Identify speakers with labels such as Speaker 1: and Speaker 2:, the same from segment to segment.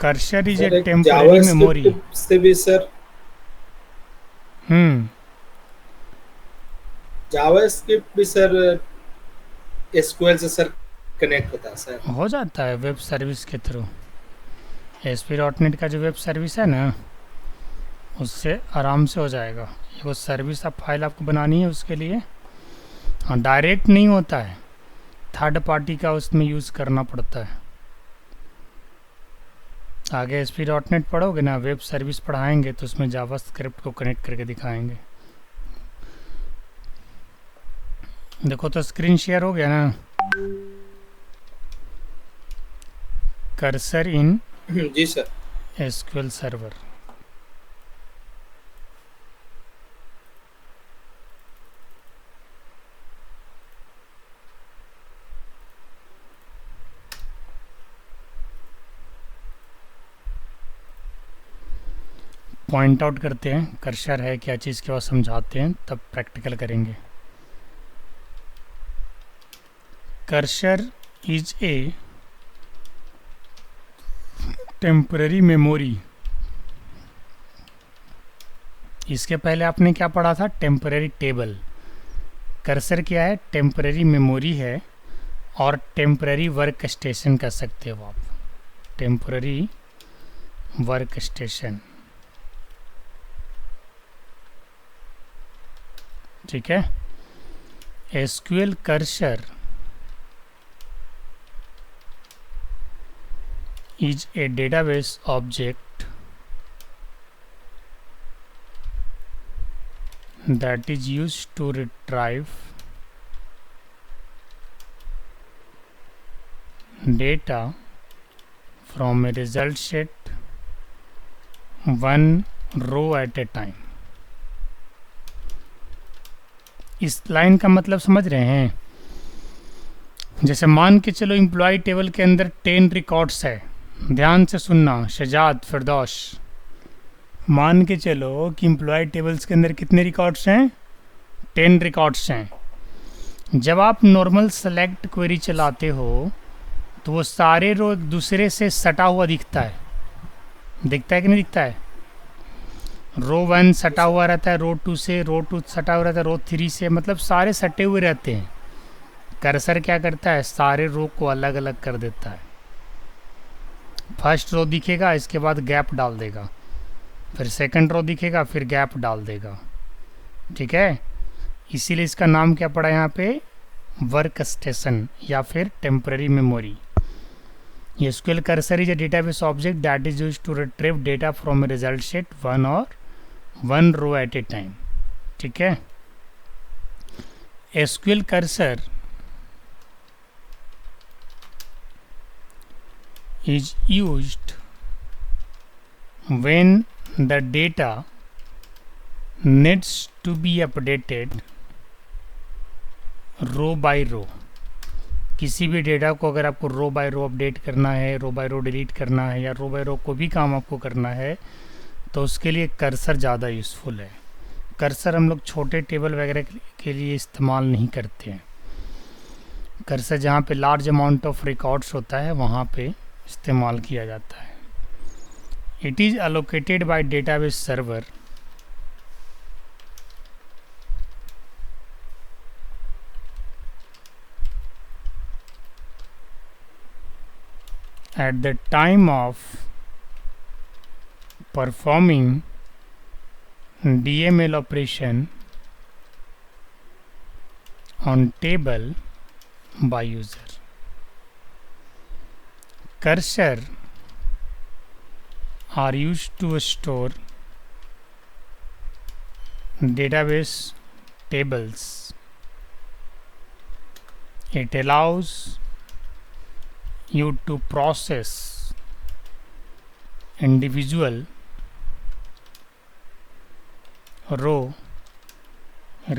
Speaker 1: Cursor is a
Speaker 2: sir एक
Speaker 1: temporary memory.
Speaker 2: JavaScript से भी सर,
Speaker 1: हम्म।
Speaker 2: जावास्क्रिप्ट भी सर एसक्यूएल से सर कनेक्ट होता है सर।
Speaker 1: हो जाता है वेब सर्विस के थ्रू। ASP.NET का जो वेब सर्विस है ना, उससे आराम से हो जाएगा। वो सर्विस आप फाइल आपको बनानी है उसके लिए। हाँ, डायरेक्ट नहीं होता है, थर्ड पार्टी का उसमें यूज़ करना पड़ता है। आगे ASP.NET पढ़ोगे ना, वेब सर्विस पढ़ाएंगे तो उसमें जावा स्क्रिप्ट को कनेक्ट करके दिखाएंगे। देखो तो स्क्रीन शेयर हो गया ना। कर्सर इन
Speaker 2: जी sir.
Speaker 1: SQL server. Point out करते हैं कर्सर है क्या चीज़ के बाद समझाते हैं, तब प्रैक्टिकल करेंगे। Cursor is a temporary memory. इसके पहले आपने क्या पढ़ा था? Temporary table. कर्सर क्या है? टेम्पररी मेमोरी है, और टेम्पररी वर्क स्टेशन कह सकते हो आप। टेम्पररी वर्क स्टेशन, ठीक है। SQL cursor is a database object that is used to retrieve data from a result set one row at a time। इस लाइन का मतलब समझ रहे हैं? जैसे मान के चलो एम्प्लॉय टेबल के अंदर 10 रिकॉर्ड्स है। ध्यान से सुनना शहजाद फिरदौश। मान के चलो कि एम्प्लॉय टेबल्स के अंदर कितने रिकॉर्ड्स हैं? 10 रिकॉर्ड्स हैं। जब आप नॉर्मल सेलेक्ट क्वेरी चलाते हो तो वो सारे रो एक दूसरे से सटा हुआ दिखता है। दिखता है कि नहीं दिखता है? रो 1
Speaker 2: जी
Speaker 1: सटा
Speaker 2: सर।
Speaker 1: हुआ रहता है रो 2 से, रो 2 सटा हुआ रहता है रो 3 से, मतलब सारे सटे हुए रहते हैं। कर्सर क्या करता है? सारे रो को अलग अलग कर देता है। फर्स्ट रो दिखेगा, इसके बाद गैप डाल देगा, फिर सेकंड रो दिखेगा, फिर गैप डाल देगा, ठीक है। इसीलिए इसका नाम क्या पड़ा यहाँ पे? वर्क स्टेशन या फिर temporary memory. SQL cursor is a database object that is used to retrieve data from a result set one row at a time, ठीक है। SQL cursor is used when the data needs to be updated row by row. किसी भी data को अगर आपको रो by row update करना है, रो by row delete करना है, या रो बाय रो कोई भी काम आपको करना है, तो उसके लिए कर्सर ज़्यादा यूज़फुल है। कर्सर हम लोग छोटे टेबल वगैरह के लिए इस्तेमाल नहीं करते हैं। कर्सर जहाँ पे लार्ज अमाउंट ऑफ रिकॉर्ड्स होता है वहाँ पे इस्तेमाल किया जाता है। It is allocated by database server at the time of performing DML operation on table by user। Cursor are used to store database tables। It allows you to process individual row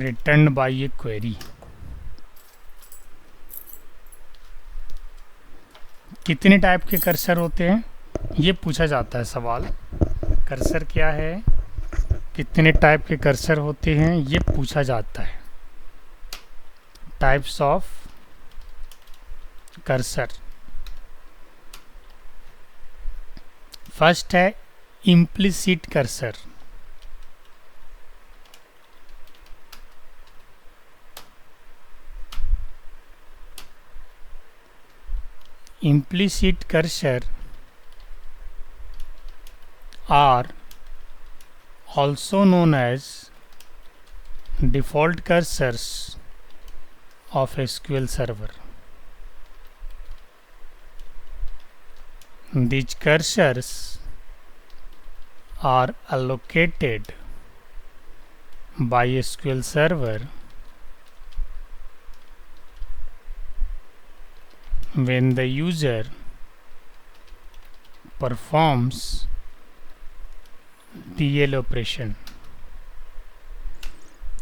Speaker 1: returned by a query। कितने type के cursor होते हैं ये पूछा जाता है सवाल। Cursor क्या है, कितने टाइप के कर्सर होते हैं ये पूछा जाता है। Types of cursor. फर्स्ट है implicit cursor. implicit cursor are also known as default cursors of SQL Server. These cursors are allocated by SQL Server when the user performs DL operation.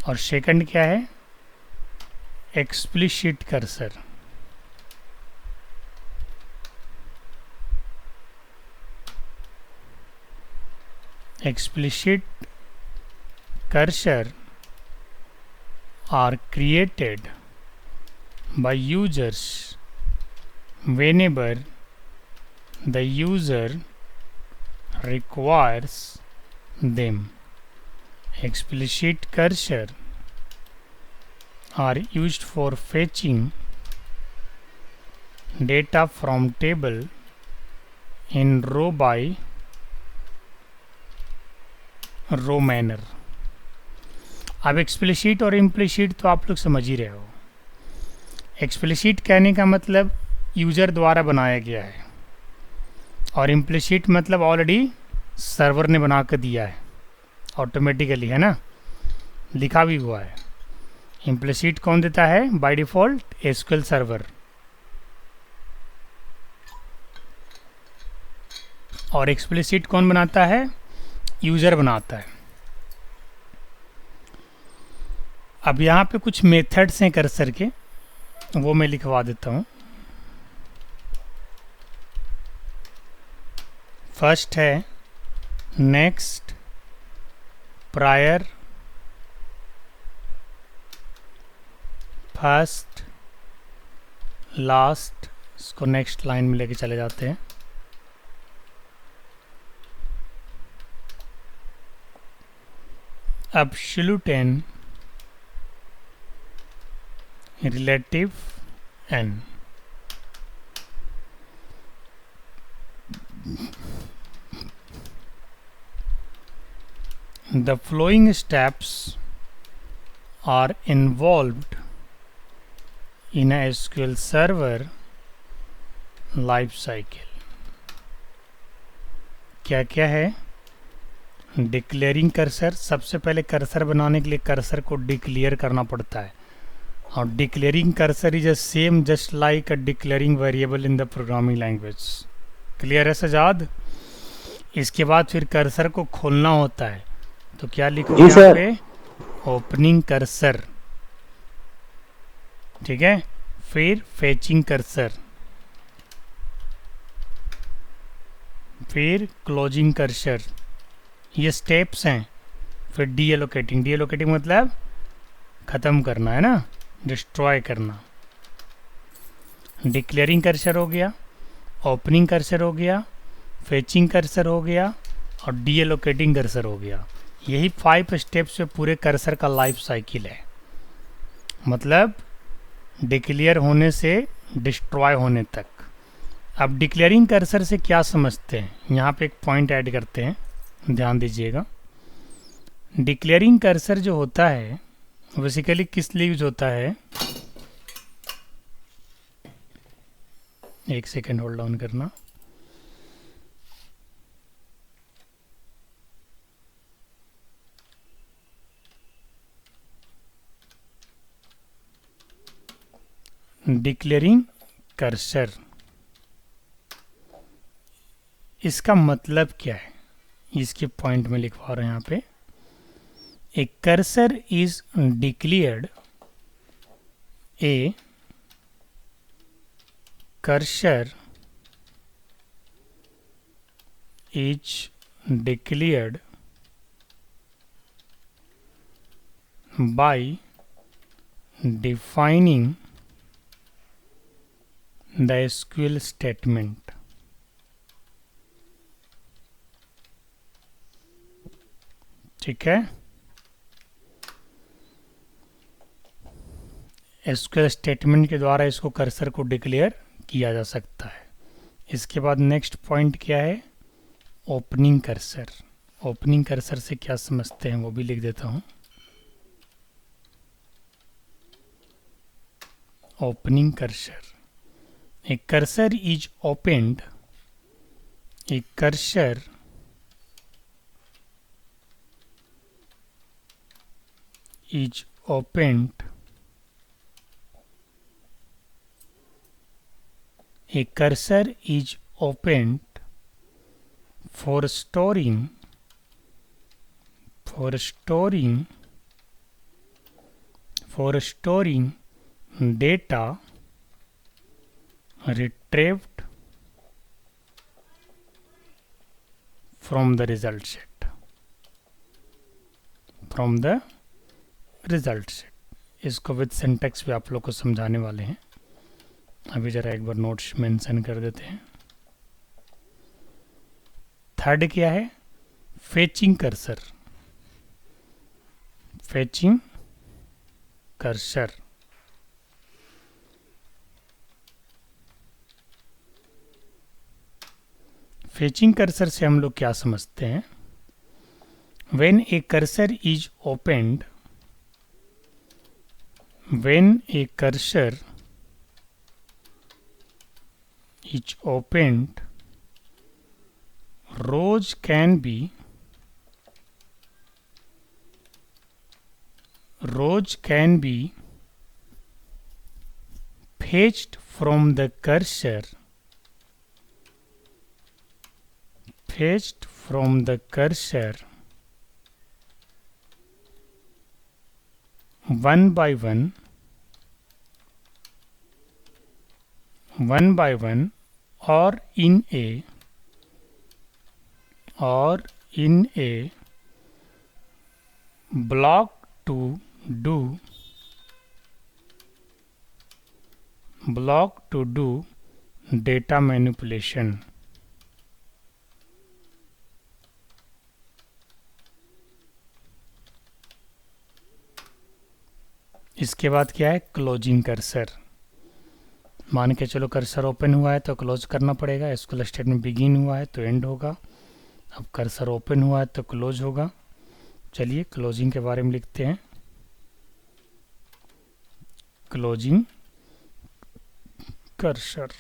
Speaker 1: और second क्या है? Explicit cursor. explicit cursor are created by users whenever the user requires them. Explicit cursor are used for fetching data from table in row by row manner. अब explicit और implicit तो आप लोग समझ ही रहे हो। एक्सप्लिसिट कहने का मतलब यूज़र द्वारा बनाया गया है, और इम्प्लिसिट मतलब ऑलरेडी सर्वर ने बना कर दिया है ऑटोमेटिकली, है ना, लिखा भी हुआ है। इम्प्लिसिट कौन देता है? By default SQL server. और एक्सप्लिसिट कौन बनाता है? यूज़र बनाता है। अब यहाँ पे कुछ मेथड्स हैं कर्सर के, वो मैं लिखवा देता हूँ। फर्स्ट है नेक्स्ट, प्रायर, फर्स्ट, लास्ट। इसको नेक्स्ट लाइन में लेके चले जाते हैं। Absolute n, relative n। The following steps are involved in a SQL Server life cycle। क्या क्या है? Declaring cursor. सबसे पहले कर्सर बनाने के लिए कर्सर को डिक्लेयर करना पड़ता है, और declaring cursor is a same just like a declaring variable in the programming language. Clear है सजाद? इसके बाद फिर कर्सर को खोलना होता है, तो क्या लिखोगे यहाँ पे? ओपनिंग कर्सर, ठीक है। फिर फेचिंग कर्सर, फिर क्लोजिंग कर्सर, ये स्टेप्स हैं। फिर डीएलोकेटिंग। डीएलोकेटिंग मतलब ख़त्म करना, है ना, डिस्ट्रॉय करना। डिक्लेयरिंग कर्सर हो गया, ओपनिंग कर्सर हो गया, फेचिंग कर्सर हो गया, और डीएलोकेटिंग कर्सर हो गया। यही 5 स्टेप्स पे पूरे कर्सर का लाइफ साइकिल है, मतलब डिक्लेयर होने से डिस्ट्रॉय होने तक। अब डिक्लेयरिंग कर्सर से क्या समझते हैं, यहाँ पे एक पॉइंट ऐड करते हैं, ध्यान दीजिएगा। डिक्लेयरिंग कर्सर जो होता है बेसिकली किस लिए यूज होता है? एक सेकेंड होल्ड ऑन करना। डिक्लेयरिंग कर्सर, इसका मतलब क्या है? इसके पॉइंट में लिखवा रहे हैं यहाँ पे। A cursor is declared, a cursor is declared by defining the SQL statement. ठीक है। एसक्यूएल स्टेटमेंट के द्वारा इसको कर्सर को डिक्लेयर किया जा सकता है। इसके बाद नेक्स्ट पॉइंट क्या है, ओपनिंग कर्सर। ओपनिंग कर्सर से क्या समझते हैं वो भी लिख देता हूँ। Opening cursor, A cursor is opened, A cursor is opened, a cursor is opened for storing data retrieved from the result set, इसको विद सिंटैक्स भी आप लोग को समझाने वाले हैं। अभी जरा एक बार नोट्स मेंशन कर देते हैं। थर्ड क्या है, fetching cursor. Fetching cursor, fetching cursor से हम लोग क्या समझते हैं, when a cursor is opened, when a cursor is opened, rows can be fetched from the cursor, one by one, or in a block to do data manipulation। इसके बाद क्या है, क्लोजिंग कर्सर। मान के चलो कर्सर ओपन हुआ है तो क्लोज करना पड़ेगा, एसक्यूएल स्टेटमेंट बिगिन हुआ है तो एंड होगा। अब कर्सर ओपन हुआ है तो क्लोज होगा। चलिए क्लोजिंग के बारे में लिखते हैं। Closing cursor,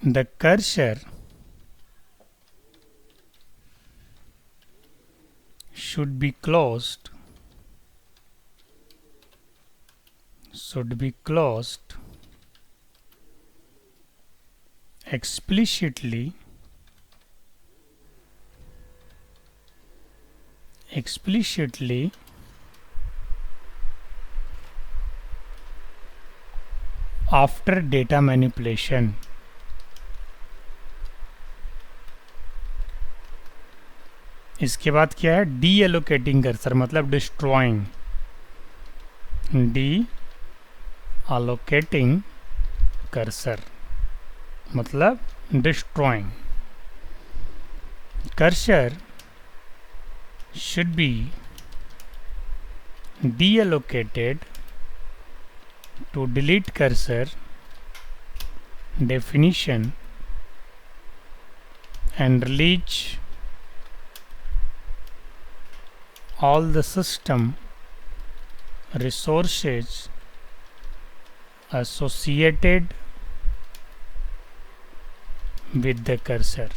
Speaker 1: the cursor should be closed explicitly after data manipulation। इसके बाद क्या है, डी एलोकेटिंग कर्सर मतलब डिस्ट्रॉइंग, डी एलोकेटिंग कर्सर मतलब destroying. Cursor should be deallocated to delete cursor definition and release all the system resources associated with the cursor।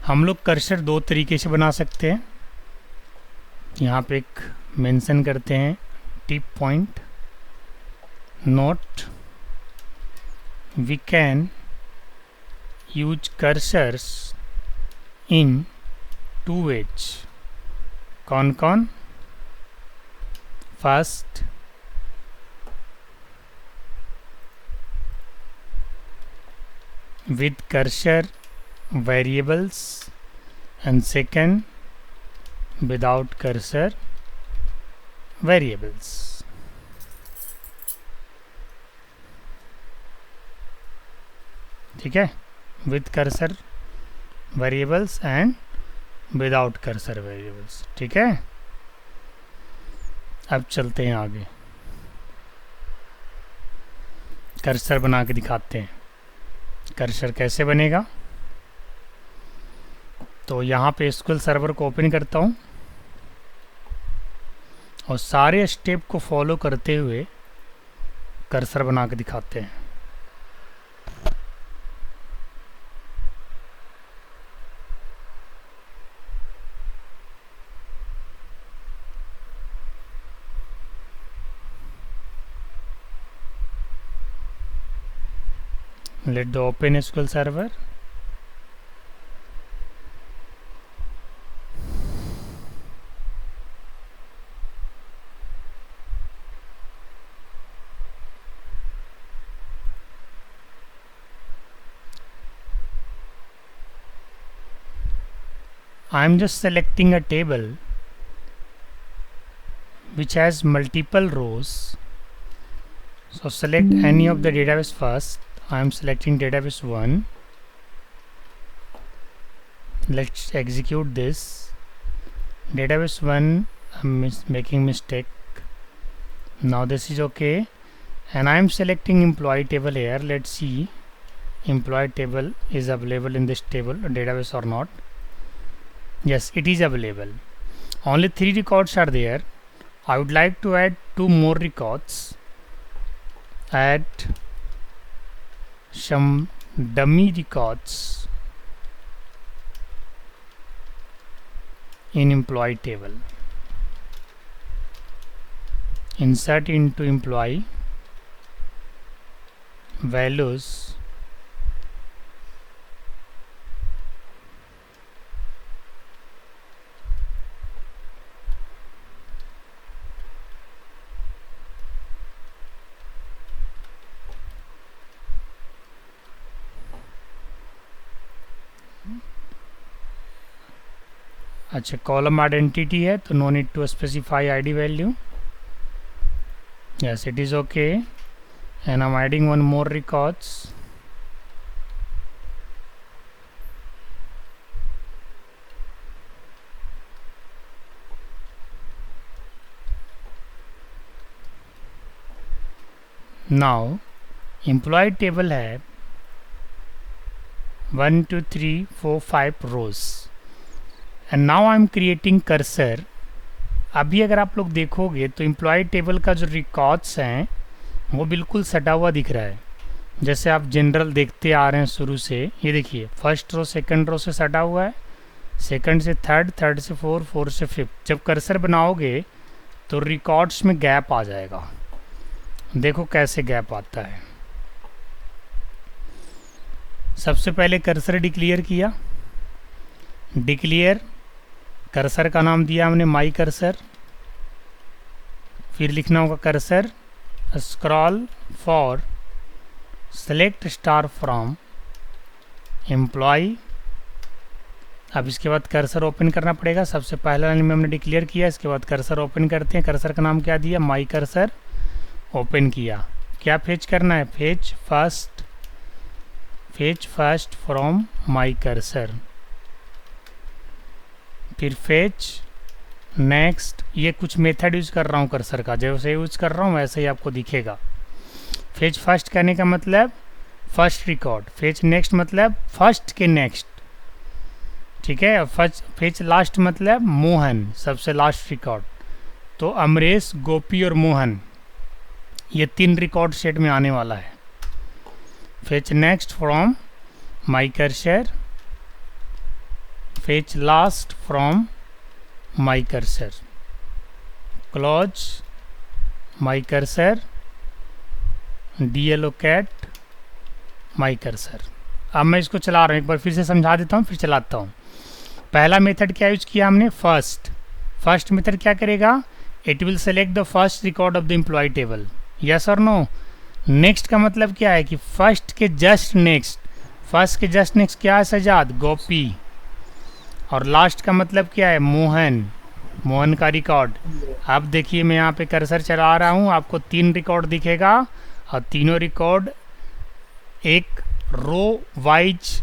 Speaker 1: हम लोग cursor दो तरीके से बना सकते हैं। यहाँ पे एक मेंशन करते हैं tip point, note we can use cursors in 2 ways। कौन कौन, first with cursor variables and second without cursor variables। ठीक है, with cursor variables and without cursor variables. ठीक है, अब चलते हैं आगे, कर्सर बना के दिखाते हैं कर्सर कैसे बनेगा। तो यहाँ पे एसक्यूएल सर्वर को ओपन करता हूँ और सारे स्टेप को फॉलो करते हुए कर्सर बना के दिखाते हैं। Let the open SQL server. I am just selecting a table which has multiple rows. So select any of the database first. I am selecting database 1. Let's execute this. Database 1, I'm making mistake. Now this is okay, and I am selecting employee table here. Let's see employee table is available in this table database or not. Yes, it is available. Only 3 records are there. I would like to add 2 more records. Add some dummy records in employee table. Insert into employee values अच्छा column identity है तो no need to specify ID value. Yes, it is okay, and I'm adding one more records. Now employee table है 1 2 3 4 5 rows, and now I'm creating cursor. अभी अगर आप लोग देखोगे तो एम्प्लॉय टेबल का जो रिकॉर्ड्स हैं वो बिल्कुल सटा हुआ दिख रहा है, जैसे आप जनरल देखते आ रहे हैं शुरू से. ये देखिए फर्स्ट रो सेकंड रो से सटा हुआ है, सेकंड से थर्ड, थर्ड से फोर, फोर से फिफ्थ. जब कर्सर बनाओगे तो रिकॉर्ड्स में गैप आ जाएगा. देखो कैसे गैप आता है. सबसे पहले कर्सर डिक्लेयर किया. डिक्लेयर कर्सर का नाम दिया हमने माई कर्सर. फिर लिखना होगा cursor scroll for select star from employ. अब इसके बाद कर्सर ओपन करना पड़ेगा. सबसे पहला लाइन में हमने डिक्लेयर किया, इसके बाद कर्सर ओपन करते हैं. कर्सर का नाम क्या दिया, माई कर्सर. ओपन किया. क्या फेच करना है, fetch first from my cursor. फिर फेच नेक्स्ट. ये कुछ मेथड यूज़ कर रहा हूँ कर्सर का, जैसे यूज़ कर रहा हूँ वैसे ही आपको दिखेगा. फेच फर्स्ट कहने का मतलब फर्स्ट रिकॉर्ड, फेच नेक्स्ट मतलब फर्स्ट के नेक्स्ट. ठीक है. फेच लास्ट मतलब मोहन, सबसे लास्ट रिकॉर्ड. तो अमरेश, गोपी और मोहन ये 3 रिकॉर्ड सेट में आने वाला है. Fetch next from my cursor, fetch last from my cursor, close my cursor, deallocate my cursor. अब मैं इसको चला रहा हूँ, एक बार फिर से समझा देता हूँ फिर चलाता हूँ. पहला मेथड क्या यूज किया हमने, फर्स्ट मेथड क्या करेगा, it will select the first record of the employee table. Yes और नो. नेक्स्ट का मतलब क्या है कि फर्स्ट के जस्ट नेक्स्ट. फर्स्ट के जस्ट नेक्स्ट क्या है सजाद, गोपी. और लास्ट का मतलब क्या है, मोहन का रिकॉर्ड. अब देखिए मैं यहाँ पे कर्सर चला रहा हूँ, आपको 3 रिकॉर्ड दिखेगा और तीनों रिकॉर्ड एक रो वाइज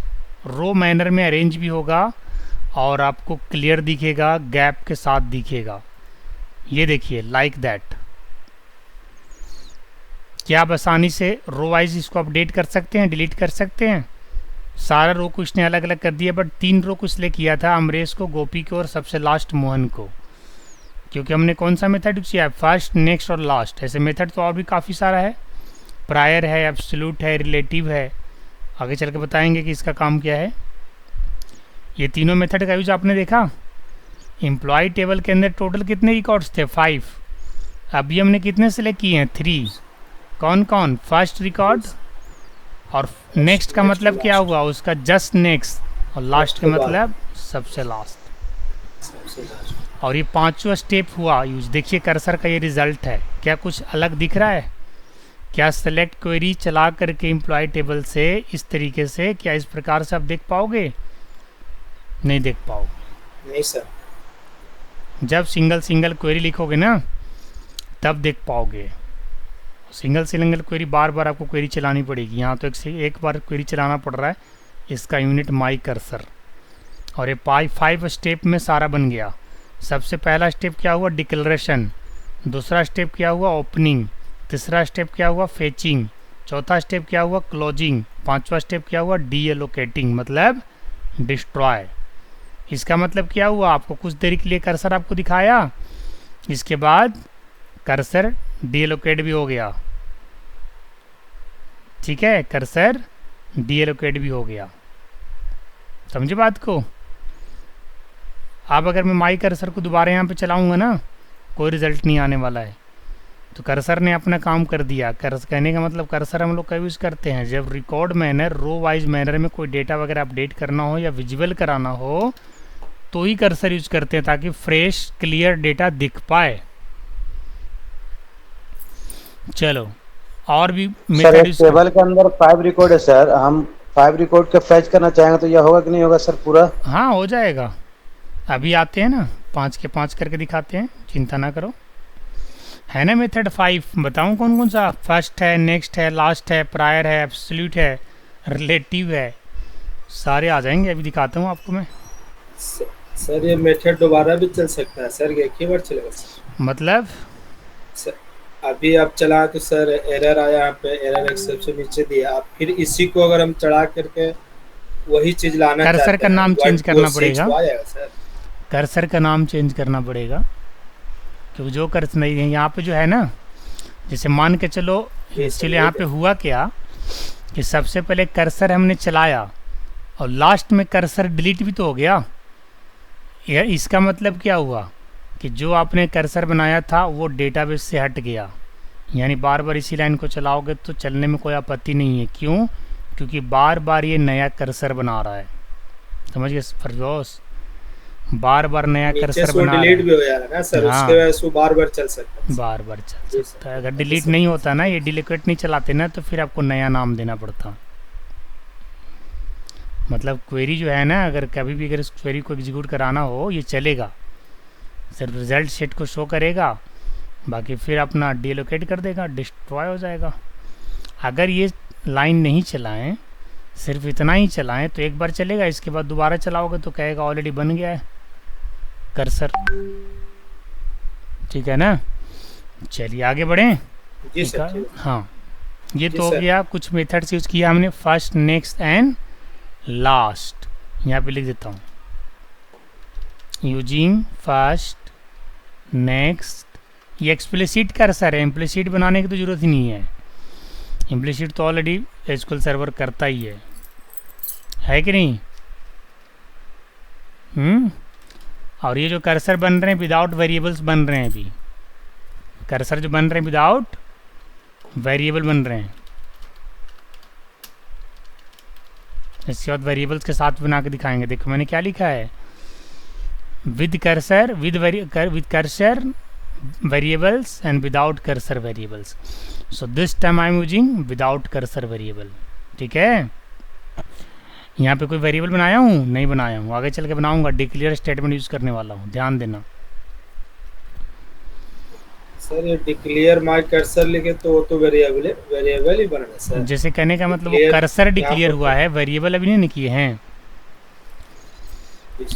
Speaker 1: रो मैनर में अरेंज भी होगा और आपको क्लियर दिखेगा, गैप के साथ दिखेगा। ये देखिए लाइक दैट। क्या आप आसानी से रो वाइज इसको अपडेट कर सकते हैं, डिलीट कर सकते हैं। सारा रो को इसने अलग अलग कर दिया, बट 3 रो को इसलिए किया था, अमरेश को, गोपी को और सबसे लास्ट मोहन को, क्योंकि हमने कौन सा मेथड यूज किया है, फर्स्ट, नेक्स्ट और लास्ट। ऐसे मेथड तो और भी काफ़ी सारा है, प्रायर है, एब्सोल्यूट है, रिलेटिव है, आगे चल के बताएंगे कि इसका काम क्या है। ये तीनों मेथड का यूज आपने देखा। एम्प्लॉय टेबल के अंदर टोटल कितने रिकॉर्ड्स थे, 5। अभी हमने कितने सेलेक्ट किए हैं, 3। कौन कौन, फर्स्ट रिकॉर्ड और नेक्स्ट का मतलब क्या हुआ, उसका जस्ट नेक्स्ट, और लास्ट का मतलब सबसे लास्ट। और ये 5वां स्टेप हुआ यूज। देखिए कर्सर का ये रिजल्ट है, क्या कुछ अलग दिख रहा है? क्या सेलेक्ट क्वेरी चला करके एम्प्लॉय टेबल से इस तरीके से, क्या इस प्रकार से आप देख पाओगे? नहीं देख पाओगे।
Speaker 2: नहीं सर।
Speaker 1: जब सिंगल सिंगल क्वेरी लिखोगे ना तब देख पाओगे। सिंगल सिंगल क्वेरी बार बार आपको क्वेरी चलानी पड़ेगी। यहाँ तो एक बार क्वेरी चलाना पड़ रहा है। इसका यूनिट माई कर्सर, और ये 5 स्टेप में सारा बन गया। सबसे पहला स्टेप क्या हुआ, डिक्लेरेशन। दूसरा स्टेप क्या हुआ, ओपनिंग। तीसरा स्टेप क्या हुआ, फेचिंग। चौथा स्टेप क्या हुआ, क्लोजिंग। 5वां स्टेप क्या हुआ, डीएलोकेटिंग, मतलब डिस्ट्रॉय। इसका मतलब क्या हुआ, आपको कुछ देर के लिए कर्सर आपको दिखाया, इसके बाद कर्सर डीएलोकेट भी हो गया। ठीक है, कर्सर डीएलोकेट भी हो गया। समझे बात को? अब अगर मैं माई कर्सर को दोबारा यहाँ पे चलाऊंगा ना, कोई रिजल्ट नहीं आने वाला है। तो कर्सर ने अपना काम कर दिया। कहने का मतलब कर्सर हम लोग का यूज़ करते हैं जब record manner, row wise manner में कोई डेटा वगैरह अपडेट करना हो या विजुअल कराना हो तो ही कर्सर यूज करते हैं, ताकि फ्रेश क्लियर डेटा दिख पाए। चलो और भी
Speaker 3: सर, एक टेबल के अंदर 5 रिकॉर्ड है सर, हम 5 रिकॉर्ड का फैच करना चाहेंगे तो यह होगा कि नहीं होगा सर पूरा?
Speaker 1: हाँ हो जाएगा। अभी आते हैं ना, 5 के 5 करके दिखाते हैं, चिंता ना करो। है ना मेथड 5, बताऊं कौन कौन सा? फर्स्ट है, नेक्स्ट है, लास्ट है, प्रायर है, एब्सोल्यूट है, रिलेटिव है, सारे आ जाएंगे। अभी दिखाता हूँ आपको मैं।
Speaker 2: सर ये मेथड दोबारा भी चल सकता है सर, एक ही बार चलेगा सर?
Speaker 1: मतलब
Speaker 2: सर अभी आप चला तो सर एरर आया, यहाँ पे एरर एक सबसे नीचे दिया, आप फिर इसी को अगर हम चढ़ा करके वही चीज लाना चाहते हैं,
Speaker 1: कर्सर का नाम चेंज करना पड़ेगा।
Speaker 2: सर
Speaker 1: कर्सर का नाम चेंज करना पड़ेगा, क्योंकि जो कर्सर नहीं है यहाँ पे जो है ना, जैसे मान के चलो एक्चुअली यहाँ पे हुआ क्या कि सबसे पहले कर्सर हमने चलाया और लास्ट में कर्सर डिलीट भी तो हो गया। यह इसका मतलब क्या हुआ कि जो आपने कर्सर बनाया था वो डेटाबेस से हट गया। यानी बार बार इसी लाइन को चलाओगे तो चलने में कोई आपत्ति नहीं है। क्यों? क्योंकि बार बार ये नया कर्सर बना रहा है। समझ गए फरजोस? बार बार नया कर्सर बना रहा है।
Speaker 2: डिलीट भी हो जाएगा ना सर,
Speaker 1: हाँ,
Speaker 2: उसके वजह से बार बार चल सकता है।
Speaker 1: बार बार चल सकता है। अगर डिलीट नहीं होता ना, ये डिलीट नहीं चलाते ना, तो फिर आपको नया नाम देना पड़ता। मतलब क्वेरी जो है ना, अगर कभी भी अगर इस क्वेरी को एग्जीक्यूट कराना हो ये चलेगा, सिर्फ रिजल्ट सेट को शो करेगा, बाकी फिर अपना डीलोकेट कर देगा, डिस्ट्रॉय हो जाएगा। अगर ये लाइन नहीं चलाएं, सिर्फ इतना ही चलाएं तो एक बार चलेगा, इसके बाद दोबारा चलाओगे तो कहेगा ऑलरेडी बन गया है कर्सर। ठीक है ना? चलिए आगे बढ़ें।
Speaker 2: जी सर।
Speaker 1: हाँ, ये तो हो गया। कुछ मेथड्स यूज किया हमने, फर्स्ट, नेक्स्ट एंड लास्ट। यहाँ पे लिख देता हूँ, यूजिंग फर्स्ट, नेक्स्ट। ये एक्सप्लिसिट कर्सर है, इम्प्लिसिट बनाने की तो ज़रूरत ही नहीं है। इम्प्लिसिट तो ऑलरेडी एसक्यूएल सर्वर करता ही है कि नहीं? और ये जो कर्सर बन रहे हैं विदाउट वेरिएबल्स बन रहे हैं। अभी कर्सर जो बन रहे हैं विदाउट वेरिएबल बन रहे हैं। इसके बाद वेरिएबल्स के साथ बना के दिखाएंगे। देखो मैंने क्या लिखा है, with cursor, with cursor variables and without cursor variables. So this time I am using without cursor variable. ठीक है, यहाँ पे कोई वेरिएबल बनाया हूँ? नहीं बनाया हूँ, आगे चल के बनाऊंगा। डिक्लेयर स्टेटमेंट यूज करने वाला हूँ, ध्यान देना।
Speaker 2: सर ये डिक्लेयर माय कर्सर लिखे तो वो तो वेरिएबल ही बन रहा है सर।
Speaker 1: जैसे कहने का मतलब वो
Speaker 2: Declare
Speaker 1: कर्सर
Speaker 2: यहाँ
Speaker 1: डिक्लेयर
Speaker 2: पर
Speaker 1: हुआ है, वेरिएबल अभी नहीं किए हैं।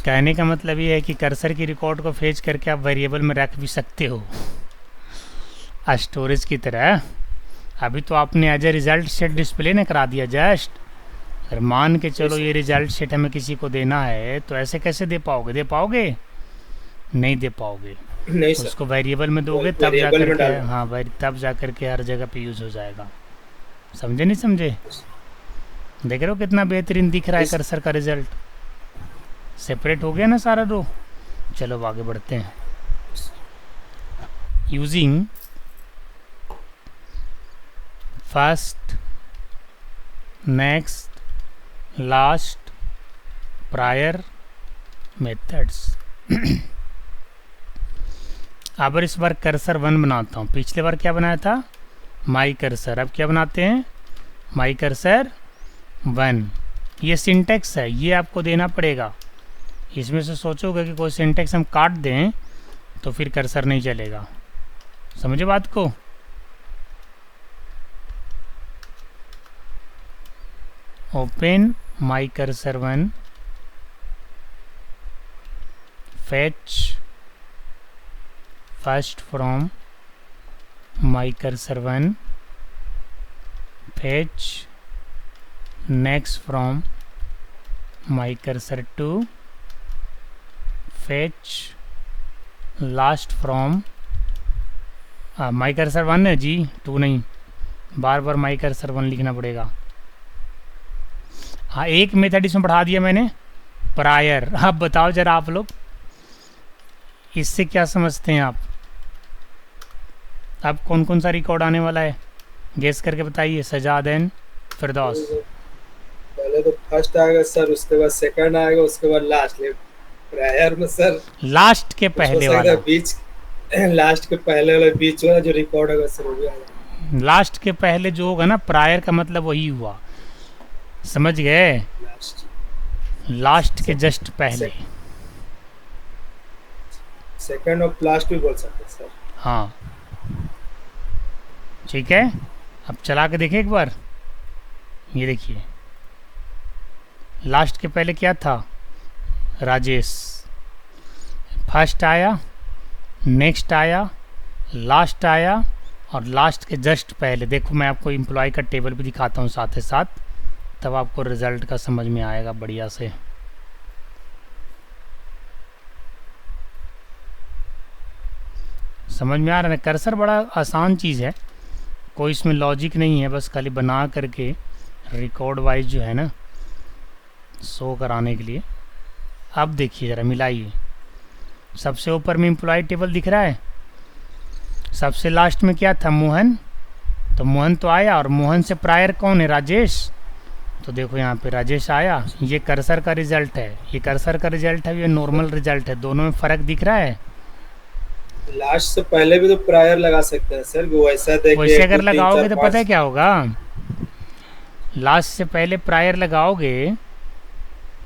Speaker 1: कहने का मतलब ये है कि कर्सर की रिकॉर्ड को फेच करके आप वेरिएबल में रख भी सकते हो स्टोरेज की तरह। अभी तो आपने as a result set display ने करा दिया जस्ट। अगर मान के चलो ये रिजल्ट सेट हमें किसी को देना है तो ऐसे कैसे दे पाओगे? नहीं दे पाओगे।
Speaker 2: नहीं सर,
Speaker 1: उसको वेरिएबल में दोगे तब जा
Speaker 2: वेरिएबल में
Speaker 1: करके,
Speaker 2: डालना।
Speaker 1: हाँ तब जा करके हर जगह पे यूज़ हो जाएगा। समझे नहीं समझे? देख रहे हो कितना बेहतरीन दिख रहा है
Speaker 2: इस-
Speaker 1: कर्सर का रिजल्ट। सेपरेट हो गया ना सारा रो। चलो अब आगे बढ़ते हैं। Using first, next, last, prior methods. अब इस बार कर्सर 1 बनाता हूँ। पिछले बार क्या बनाया था? My cursor. अब क्या बनाते हैं? My cursor 1। ये सिंटेक्स है, ये आपको देना पड़ेगा। इसमें से सोचोगे कि कोई सिंटेक्स हम काट दें तो फिर कर्सर नहीं चलेगा। समझे बात को? Open my cursor 1, fetch first from my cursor 1, fetch next from my cursor 2, fetch last from my cursor 1 है जी, 2 नहीं, बार बार माई कर्सर 1 लिखना पड़ेगा। हाँ एक मेथड इसमें बढ़ा दिया मैंने, प्रायर। अब बताओ जरा आप लोग इससे क्या समझते हैं आप? अब कौन कौन सा रिकॉर्ड आने वाला है गेस करके बताइए। सजाद एंड फिरदौस।
Speaker 2: पहले तो फर्स्ट आएगा सर, उसके बाद सेकंड आएगा, उसके बाद लास्ट। प्रायर में सर
Speaker 1: लास्ट के पहले वाला,
Speaker 2: बीच, लास्ट के पहले वाला बीच वाला जो रिकॉर्ड होगा सर वो भी आएगा।
Speaker 1: लास्ट के पहले जो होगा ना, प्रायर का मतलब वही हुआ। समझ गए?
Speaker 2: लास्ट,
Speaker 1: लास्ट के जस्ट पहले।
Speaker 2: सेकंड और लास्ट भी बोल सकते हैं सर।
Speaker 1: हाँ ठीक है। अब चला के देखें एक बार। ये देखिए लास्ट के पहले क्या था? राजेश। फर्स्ट आया, नेक्स्ट आया, लास्ट आया, और लास्ट के जस्ट पहले देखो मैं आपको एम्प्लॉय का टेबल भी दिखाता हूँ साथ ही साथ, तब आपको रिजल्ट का समझ में आएगा बढ़िया से। समझ में आ रहा है? कर्सर बड़ा आसान चीज़ है, कोई इसमें लॉजिक नहीं है, बस खाली बना करके रिकॉर्ड वाइज जो है ना शो कराने के लिए। अब देखिए ज़रा मिलाइए। सबसे ऊपर में एम्प्लॉय टेबल दिख रहा है, सबसे लास्ट में क्या था? मोहन। तो मोहन तो आया, और मोहन से प्रायर कौन है? राजेश। तो देखो यहाँ पे राजेश आया। ये कर्सर का रिजल्ट है, ये कर्सर का रिजल्ट है, ये नॉर्मल रिजल्ट है। दोनों में फ़र्क दिख रहा है?
Speaker 2: लास्ट से पहले भी तो प्रायर लगा सकते हैं सर, वो ऐसा देखिए।
Speaker 1: वैसे अगर लगाओगे तो पता है क्या होगा? लास्ट से पहले प्रायर लगाओगे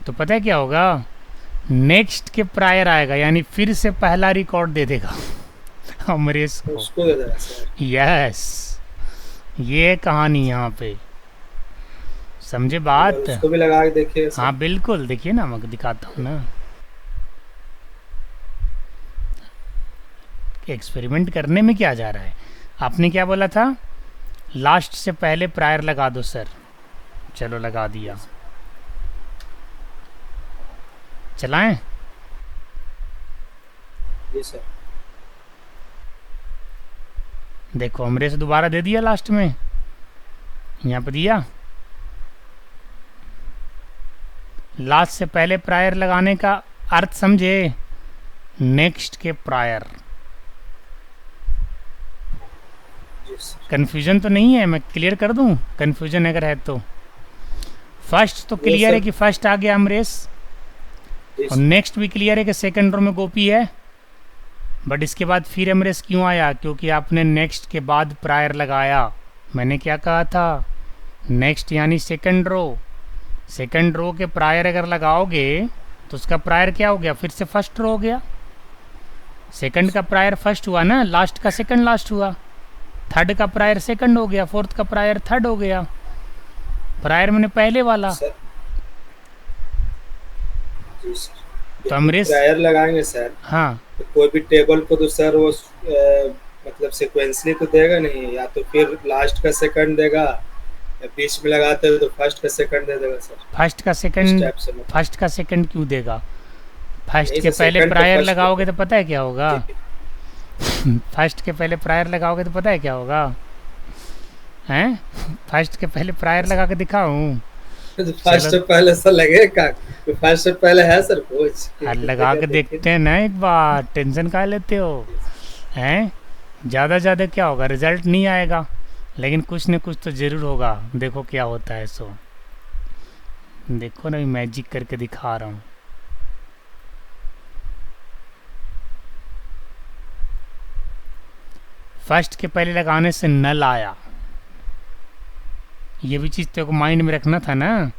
Speaker 1: तो पता है क्या होगा? नेक्स्ट के प्रायर आएगा, यानी फिर से पहला रिकॉर्ड दे देगा अमरीश को।
Speaker 2: उसको दे देगा सर।
Speaker 1: यस, ये कहानी यहाँ पे। समझे बात?
Speaker 2: उसको भी लगा के देखिए सर।
Speaker 1: हाँ बिल्कुल, देखिए ना मैं दिखाता हूँ ना। एक्सपेरिमेंट करने में क्या जा रहा है? आपने क्या बोला था? लास्ट से पहले प्रायर लगा दो सर। चलो लगा दिया। चलाएं?
Speaker 2: जी सर।
Speaker 1: देखो हमरे से दोबारा दे दिया लास्ट में, यहाँ पे दिया। लास्ट से पहले प्रायर लगाने का अर्थ समझे? नेक्स्ट के प्रायर।
Speaker 2: जी सर।
Speaker 1: कन्फ्यूजन तो नहीं है? मैं क्लियर कर दूं कन्फ्यूजन अगर है तो। फर्स्ट तो क्लियर है कि फर्स्ट आ गया अमरेश,
Speaker 2: जी
Speaker 1: और
Speaker 2: सर।
Speaker 1: नेक्स्ट भी क्लियर है कि सेकंड रो में गोपी है। बट इसके बाद फिर अमरेश क्यों आया? क्योंकि आपने नेक्स्ट के बाद प्रायर लगाया। मैंने क्या कहा था? नेक्स्ट यानी सेकंड रो। सेकंड रो के प्रायर अगर लगाओगे तो उसका प्रायर क्या हो गया? फिर से फर्स्ट रो हो गया। सेकंड का प्रायर फर्स्ट हुआ ना, लास्ट का सेकंड लास्ट हुआ, थर्ड का प्रायर सेकंड हो गया, फोर्थ का प्रायर थर्ड हो गया। प्रायर मैंने पहले वाला।
Speaker 2: सर जी सर,
Speaker 1: तो हमरे
Speaker 2: प्रायर लगाएंगे सर,
Speaker 1: हाँ
Speaker 2: तो कोई भी टेबल को तो सर वो मतलब सिक्वेंसली तो देगा नहीं, या तो फिर लास्ट का सेकंड देगा, या बीच में लगाते हो तो फर्स्ट का सेकंड दे देगा सर।
Speaker 1: फर्स्ट का
Speaker 2: इस
Speaker 1: सेकंड,
Speaker 2: टाइप से मतलब
Speaker 1: फर्स्ट का सेकंड क्यों देगा? फर्स्ट
Speaker 2: नहीं
Speaker 1: के
Speaker 2: सर,
Speaker 1: पहले
Speaker 2: सेकंड का
Speaker 1: प्रायर
Speaker 2: फर्स्ट
Speaker 1: लगाओगे तो पता है क्या होगा?
Speaker 2: जी,
Speaker 1: फर्स्ट के पहले प्रायर लगाओगे तो पता है क्या होगा? हैं? फर्स्ट के पहले प्रायर लगा के दिखाऊं?
Speaker 2: तो फर्स्ट से पहले सर लगेगा, तो फर्स्ट से पहले है सर कुछ
Speaker 1: हर लगा के देखते हैं ना एक बार, टेंशन काहे लेते हो? हैं? ज़्यादा क्या होगा, रिजल्ट नहीं आएगा, लेकिन कुछ न कुछ तो ज़रूर होगा। देखो क्या होता है। सो देखो ना, मैजिक करके दिखा रहा हूँ। फर्स्ट के पहले लगाने से नल आया, ये भी चीज़ तेरे को माइंड में रखना था ना।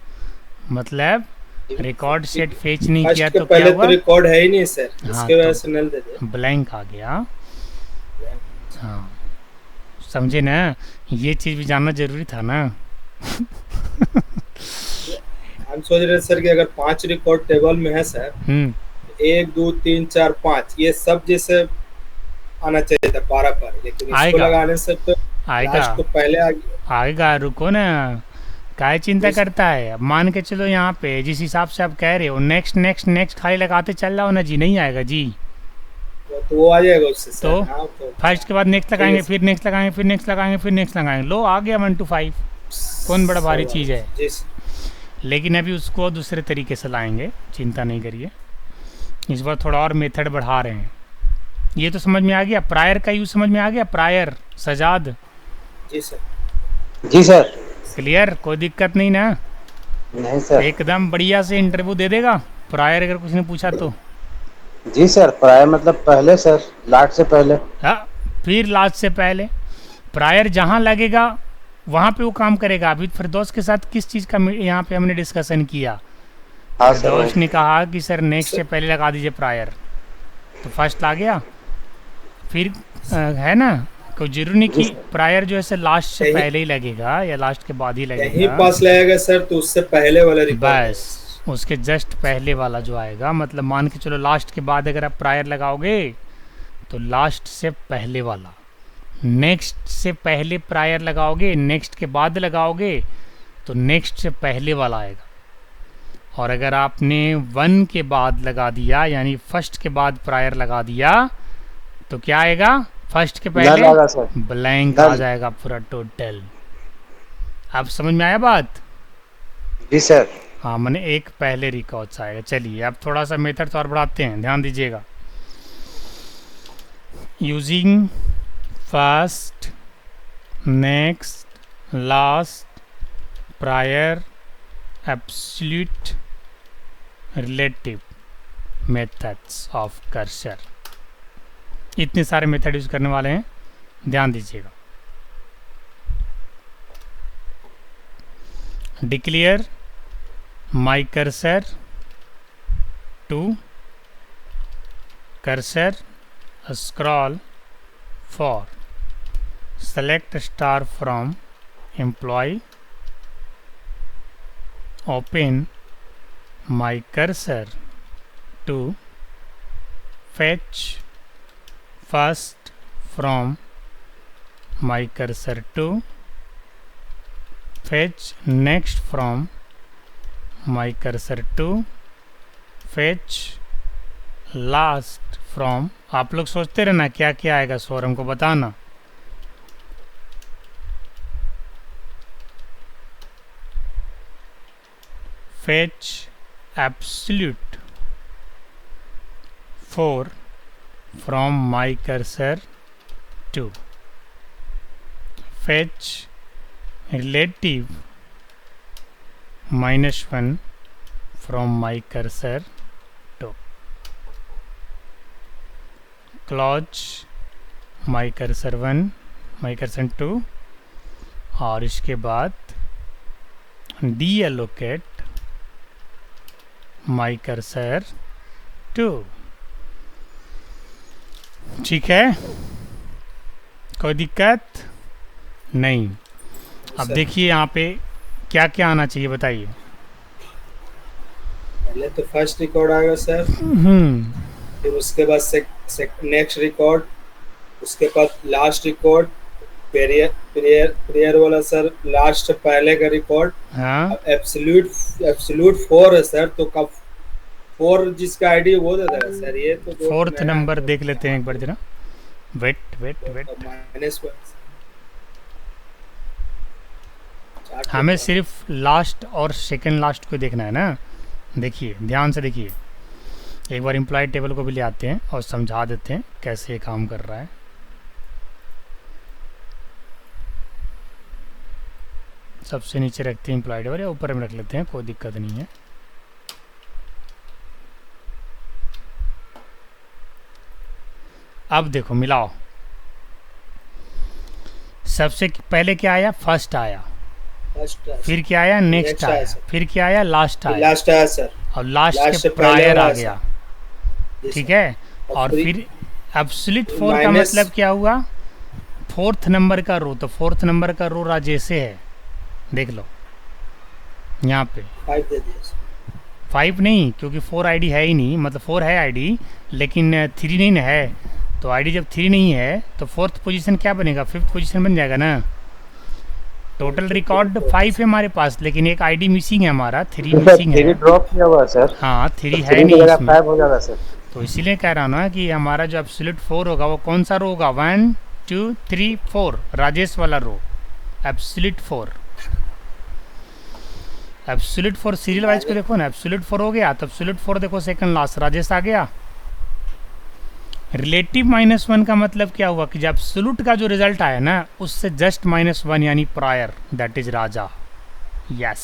Speaker 1: मतलब रिकॉर्ड सेट फेच नहीं
Speaker 2: फर्स्ट
Speaker 1: किया
Speaker 2: के
Speaker 1: तो क्या
Speaker 2: पहले तो
Speaker 1: हुआ?
Speaker 2: रिकॉर्ड है ही नहीं सर,
Speaker 1: हाँ,
Speaker 2: इसके वजह
Speaker 1: तो
Speaker 2: से नल दे दे।
Speaker 1: ब्लैंक आ गया। हाँ, समझे ना? ये चीज़ भी जानना जरूरी था ना।
Speaker 2: हम सोच रहे सर कि अगर 5 रिकॉर्ड टेबल में है सर, 1 2 3 4 5 ये सब जैसे आना चाहिए था 12 पर, लेकिन इसको
Speaker 1: आएगा
Speaker 2: लगाने से तो
Speaker 1: आएगा
Speaker 2: लास्ट तो पहले आ गया।
Speaker 1: आएगा, रुको ना, काहे चिंता
Speaker 2: इस-
Speaker 1: करता है? अब मान के चलो यहाँ पे जिस हिसाब से आप कह रहे हो, नेक्स्ट नेक्स्ट नेक्स्ट खाली लगाते चल रहा हो ना जी, नहीं आएगा जी।
Speaker 2: तो वो आ जाएगा उससे सर।
Speaker 1: तो
Speaker 2: हाँ, तो
Speaker 1: फर्स्ट के बाद नेक्स्ट लगाएंगे, फिर नेक्स्ट लगाएंगे, फिर नेक्स्ट लगाएंगे, फिर नेक्स्ट लगाएंगे, लो आ गया 1 to 5। कौन बड़ा भारी चीज़ है?
Speaker 2: जी सर।
Speaker 1: लेकिन अभी उसको दूसरे तरीके से लाएंगे, चिंता नहीं करिए। इस बार थोड़ा और मेथड बढ़ा रहे हैं। ये तो समझ में आ गया, प्रायर का यूज समझ में आ गया। प्रायर सजाद
Speaker 2: जी सर।
Speaker 3: जी सर।
Speaker 1: क्लियर, कोई दिक्कत नहीं ना?
Speaker 3: नहीं सर।
Speaker 1: एकदम बढ़िया से इंटरव्यू दे देगा प्रायर अगर कुछ ने पूछा तो।
Speaker 3: जी सर, प्राय मतलब पहले सर, लास्ट से पहले।
Speaker 1: हाँ, फिर लास्ट से पहले प्रायर जहाँ लगेगा वहाँ पे वो काम करेगा। अभी फिरदौस के साथ किस चीज़ का यहाँ पे हमने डिस्कशन किया?
Speaker 3: हाँ
Speaker 1: फिरदौस
Speaker 3: सर।
Speaker 1: ने कहा कि सर नेक्स्ट से पहले लगा दीजिए प्रायर, तो फर्स्ट आ गया। फिर है ना, कोई जरूरी नहीं कि प्रायर जो है सर लास्ट से
Speaker 2: यही-
Speaker 1: पहले ही लगेगा या लास्ट के बाद ही
Speaker 2: यहीं
Speaker 1: लगेगा।
Speaker 2: पास लगेगा सर, तो उससे पहले वाला रिकॉर्ड
Speaker 1: बस उसके जस्ट पहले वाला जो आएगा, मतलब मान के चलो लास्ट के बाद अगर आप प्रायर लगाओगे तो लास्ट से पहले वाला, नेक्स्ट से पहले प्रायर लगाओगे, नेक्स्ट के बाद लगाओगे तो नेक्स्ट से पहले वाला आएगा। और अगर आपने 1 के बाद लगा दिया, यानी फर्स्ट के बाद प्रायर लगा दिया, तो क्या आएगा? फर्स्ट के
Speaker 3: नल
Speaker 1: पहले
Speaker 3: आएगा सर।
Speaker 1: ब्लैंक
Speaker 3: नल।
Speaker 1: आ जाएगा पूरा टोटल। अब समझ में आया बात?
Speaker 3: जी सर।
Speaker 1: हाँ, मैंने एक पहले रिकॉर्ड्स आएगा। चलिए अब थोड़ा सा मेथड और बढ़ाते हैं, ध्यान दीजिएगा। Using first, next, last, prior, absolute, relative methods of cursor, इतने सारे मेथड यूज करने वाले हैं, ध्यान दीजिएगा। Declare my cursor to cursor scroll for select star from employee, open my cursor to fetch first from my cursor to fetch next from my cursor to fetch last from। आप लोग सोचते रहना क्या क्या आएगा, सौर हमको बताना। fetch absolute 4 from my cursor to fetch relative -1 from my cursor to close my cursor 1, my cursor 2, और इसके बाद deallocate my cursor 2। ठीक है, कोई दिक्कत नहीं। अब
Speaker 2: सर,
Speaker 1: देखिए यहाँ पे क्या क्या आना चाहिए बताइए।
Speaker 2: पहले तो फर्स्ट रिकॉर्ड आएगा सर,
Speaker 1: हम्म,
Speaker 2: फिर उसके बाद नेक्स्ट रिकॉर्ड, उसके बाद last record, prayer prayer prayer वाला सर लास्ट पहले का रिकॉर्ड।
Speaker 1: हाँ,
Speaker 2: अब एब्सोल्यूट एब्सोल्यूट 4 है सर, तो कब 4 जिसका आईडी वो दे देगा सर, ये तो जो
Speaker 1: फोर्थ
Speaker 2: नया
Speaker 1: नंबर
Speaker 2: है,
Speaker 1: देख लेते हैं एक बार जरा। वेट वेट वेट,
Speaker 2: -1
Speaker 1: हमें सिर्फ लास्ट और सेकंड लास्ट को देखना है ना। देखिए ध्यान से देखिए, एक बार एम्प्लॉय टेबल को भी ले आते हैं और समझा देते हैं कैसे ये काम कर रहा है। सबसे नीचे रखते हैं एम्प्लॉय टेबल, या ऊपर में रख लेते हैं, कोई दिक्कत नहीं है। अब देखो मिलाओ, सबसे पहले क्या आया, फर्स्ट आया,
Speaker 2: फर्स्ट
Speaker 1: फिर क्या आया, नेक्स्ट
Speaker 2: नेक्स्ट आया
Speaker 1: आया,
Speaker 2: सर,
Speaker 1: फिर क्या आया, लास्ट आया,
Speaker 2: लास्ट आया सर,
Speaker 1: और लास्ट
Speaker 2: लास्ट
Speaker 1: के
Speaker 2: से पहले
Speaker 1: प्रायर
Speaker 2: वाला
Speaker 1: आ
Speaker 2: है
Speaker 1: गया।
Speaker 2: जी
Speaker 1: ठीक
Speaker 2: सर।
Speaker 1: है, और फिर एब्सोल्यूट 4 का
Speaker 2: माइनस
Speaker 1: मतलब क्या हुआ, फोर्थ नंबर का रो, तो फोर्थ नंबर का रो राजेश से है, देख लो यहाँ पे
Speaker 2: 5 दे दिया सर।
Speaker 1: 5 नहीं, क्योंकि 4 आईडी है ही नहीं, मतलब 4 है आईडी लेकिन 3 नहीं ना है, तो आईडी जब 3 नहीं है तो फोर्थ पोजीशन क्या बनेगा, फिफ्थ पोजीशन बन जाएगा ना। टोटल रिकॉर्ड 5 है हमारे पास, लेकिन एक आईडी मिसिंग है हमारा, 3
Speaker 3: सर
Speaker 1: मिसिंग
Speaker 3: 3
Speaker 1: है।
Speaker 3: ड्रॉप किया हुआ है सर,
Speaker 1: हाँ 3 है
Speaker 3: 3 की
Speaker 1: नहीं
Speaker 3: जगह
Speaker 1: इसमें,
Speaker 3: 5 हो जाएगा सर।
Speaker 1: तो इसीलिए कह रहा हूँ ना कि हमारा जो एब्सोल्यूट 4 होगा वो कौन सा रो होगा, 1 2 3 4, राजेश वाला रो, एब्सोल्यूट 4। एब्सोल्यूट 4 सीरियल वाइज को देखो ना, एब्सोल्यूट 4 हो गया तो एब्सोल्यूट 4 देखो सेकंड लास्ट राजेश आ गया। रिलेटिव -1 का मतलब क्या हुआ कि जब एब्सोल्यूट का जो रिजल्ट आया ना उससे जस्ट -1 यानी prior, that is Raja. Yes,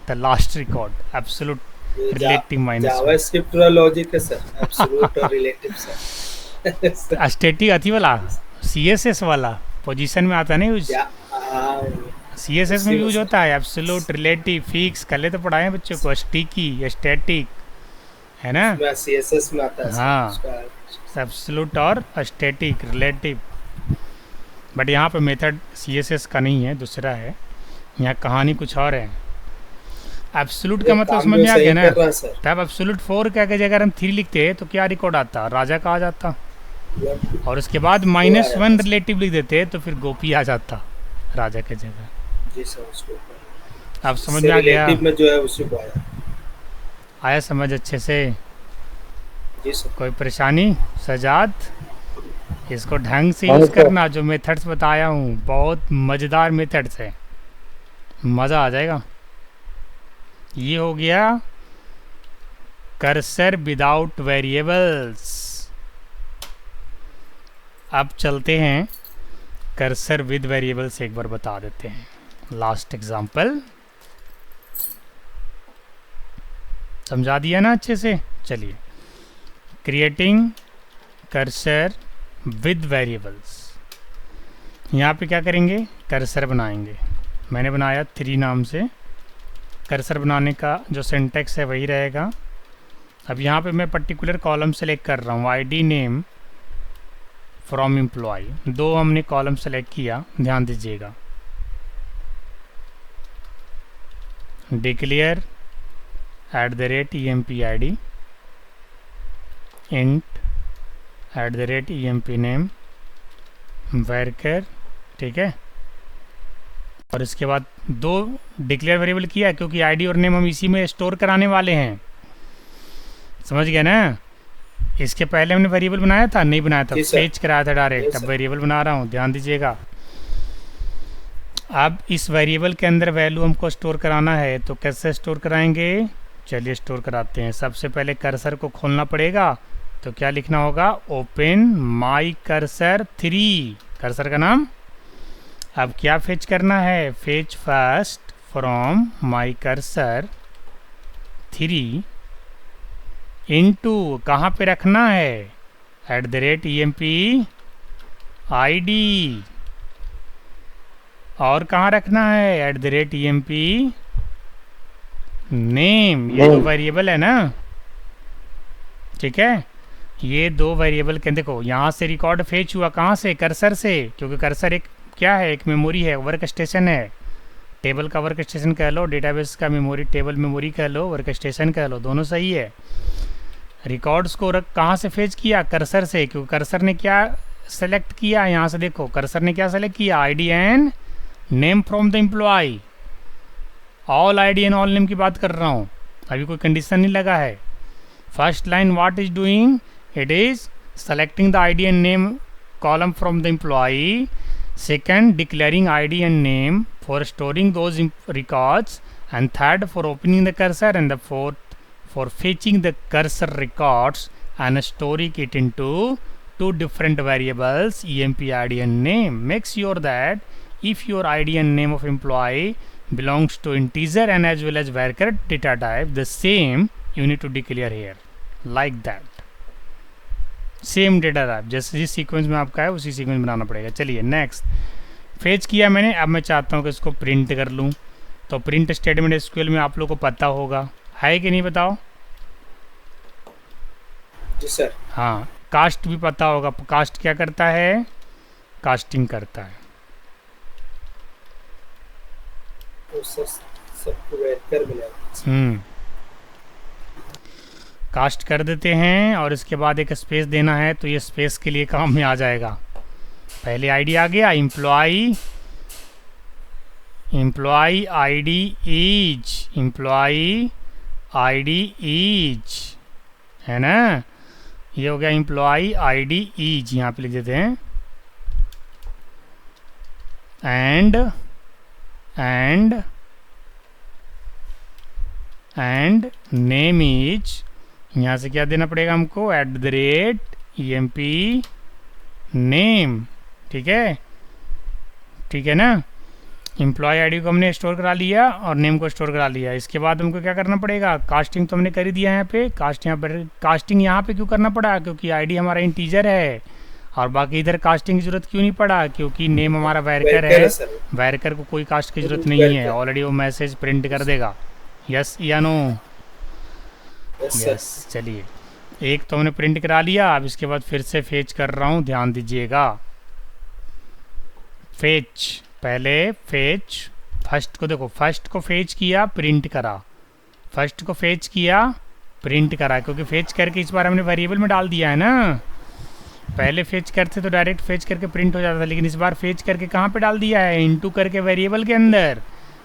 Speaker 1: the last record absolute relative -1।
Speaker 2: JavaScript वाला लॉजिक है सर, एब्सोल्यूट और रिलेटिव सर।
Speaker 1: स्टैटिक अथी वाला, CSS वाला पोजीशन में आता नहीं यूज, CSS में यूज होता है एब्सोल्यूट, रिलेटिव, फिक्स, कल तो पढ़ाए हैं बच्चों को, स्टिकी, स्टैटिक, है ना।
Speaker 2: CSS में आता है सर,
Speaker 1: हाँ,
Speaker 2: उसका
Speaker 1: एब्सोल्यूट और स्टैटिक, रिलेटिव। बट यहाँ पे मेथड CSS का नहीं है, दूसरा है, यहाँ कहानी कुछ और है। एब्सोल्यूट का
Speaker 2: ये
Speaker 1: मतलब
Speaker 2: काम
Speaker 1: समझ
Speaker 2: जो
Speaker 1: में आ
Speaker 2: सही
Speaker 1: गया ना।
Speaker 2: कर रहा है सर।
Speaker 1: तब एब्सोल्यूट 4 क्या कि अगर हम 3 लिखते तो क्या रिकॉर्ड आता, राजा का आ जाता, और उसके बाद -1 रिलेटिव लिख देते तो फिर गोपी आ जाता राजा के जगह।
Speaker 2: जी सर, उसको
Speaker 1: अब समझ में आ गया,
Speaker 2: रिलेटिव में जो है उसी को आया।
Speaker 1: आया समझ अच्छे से,
Speaker 2: जी सर।
Speaker 1: कोई परेशानी सजाद, इसको ढंग से
Speaker 3: हाँ
Speaker 1: यूज़
Speaker 3: सर।
Speaker 1: करना, जो मेथड्स बताया हूँ बहुत मज़ेदार मेथड्स है, मज़ा आ जाएगा। ये हो गया कर्सर विदाउट वेरिएबल्स। अब चलते हैं कर्सर विद वेरिएबल्स, एक बार बता देते हैं। लास्ट एग्जांपल समझा दिया ना अच्छे से। चलिए, क्रिएटिंग कर्सर विद वेरिएबल्स। यहाँ पे क्या करेंगे, कर्सर बनाएंगे। मैंने बनाया 3 नाम से। कर्सर बनाने का जो सिंटेक्स है वही रहेगा। अब यहाँ पे मैं पर्टिकुलर कॉलम सेलेक्ट कर रहा हूँ, आईडी नेम फ्रॉम एम्प्लॉय। 2 हमने कॉलम सेलेक्ट किया, ध्यान दीजिएगा। Declare @empid, int @empname, worker, ठीक है। और इसके बाद 2 डिक्लेयर वेरिएबल किया क्योंकि आईडी और नेम हम इसी में स्टोर कराने वाले हैं, समझ गए ना। इसके पहले हमने वेरिएबल बनाया था, नहीं बनाया था, फेच कराया था डायरेक्ट। अब वेरिएबल बना रहा हूँ, ध्यान दीजिएगा। अब इस वेरिएबल के अंदर वैल्यू हमको स्टोर कराना है, तो कैसे स्टोर कराएंगे, चलिए स्टोर कराते हैं। सबसे पहले कर्सर को खोलना पड़ेगा, तो क्या लिखना होगा, ओपन माई कर्सर 3, कर्सर का नाम। अब क्या फेच करना है, fetch first from my cursor 3 into, कहाँ पे रखना है, @empid, और कहाँ रखना है, @empname, ये जो वेरिएबल है ना, ठीक है। ये दो वेरिएबल के देखो यहाँ से रिकॉर्ड फेच हुआ कहाँ से, कर्सर से, क्योंकि कर्सर एक क्या है, एक मेमोरी है, वर्क स्टेशन है, टेबल का वर्क स्टेशन कह लो, डेटाबेस का मेमोरी, टेबल मेमोरी कह लो, वर्क स्टेशन कह लो, दोनों सही है। रिकॉर्ड्स को कहाँ से फेच किया, कर्सर से, क्योंकि कर्सर ने क्या सेलेक्ट किया, यहाँ से देखो कर्सर ने क्या सेलेक्ट किया, ID and name from the employee, all ID and all name की बात कर रहा हूँ, अभी कोई कंडीशन नहीं लगा है। First line what is doing, it is selecting the ID and name column from the employee, second declaring ID and name for storing those records, and third for opening the cursor, and the fourth for fetching the cursor records and storing it into two different variables, emp ID and name. Make sure that if your ID and name of employee belongs to integer and as well as varchar data type, the same you need to declare here like that. Same data type जैसे जिस sequence में आपका है उसी sequence बनाना पड़ेगा। चलिए next, fetch किया मैंने, अब मैं चाहता हूँ कि इसको प्रिंट कर लूँ, तो प्रिंट स्टेटमेंट एसक्यूएल में आप लोग को पता होगा, है कि नहीं बताओ?
Speaker 2: जी सर।
Speaker 1: हाँ, कास्ट भी पता होगा, कास्ट क्या करता है, कास्टिंग करता है।
Speaker 2: तो सर सबको ऐड कर मिलेगा।
Speaker 1: कास्ट कर देते हैं और इसके बाद एक स्पेस देना है, तो ये स्पेस के लिए काम में आ जाएगा। पहले आईडी आ गया, employee ID is, employee ID is, है ना, ये हो गया एम्प्लॉय आईडी इज, यहाँ पे लिख देते हैं एंड नेम इज, यहाँ से क्या देना पड़ेगा हमको, @emp नेम, ठीक है ना। एम्प्लॉय आईडी को हमने स्टोर करा लिया और नेम को स्टोर करा लिया। इसके बाद हमको क्या करना पड़ेगा, कास्टिंग तो हमने कर ही दिया यहाँ पे, कास्टिंग यहाँ पे क्यों करना पड़ा, क्योंकि आईडी हमारा इंटीजर है, और बाकी इधर कास्टिंग की जरूरत क्यों नहीं पड़ा, क्योंकि नेम हमारा वैरकर है, वैरकर को कोई कास्ट की जरूरत नहीं है, ऑलरेडी वो मैसेज प्रिंट कर देगा। यस या नो? यस। चलिए, एक तो हमने प्रिंट करा लिया, अब इसके बाद फिर से फेच कर रहा हूँ, ध्यान दीजिएगा। फेच, पहले फेच, फर्स्ट को देखो, फर्स्ट को फेच किया, प्रिंट करा, फर्स्ट को फेच किया, प्रिंट करा, क्योंकि फेच करके इस बार हमने वेरिएबल में डाल दिया है ना। पहले फेच करते तो डायरेक्ट फेच करके प्रिंट हो जाता था, लेकिन इस बार फेच करके कहाँ पे डाल दिया है, इनटू करके वेरिएबल के अंदर।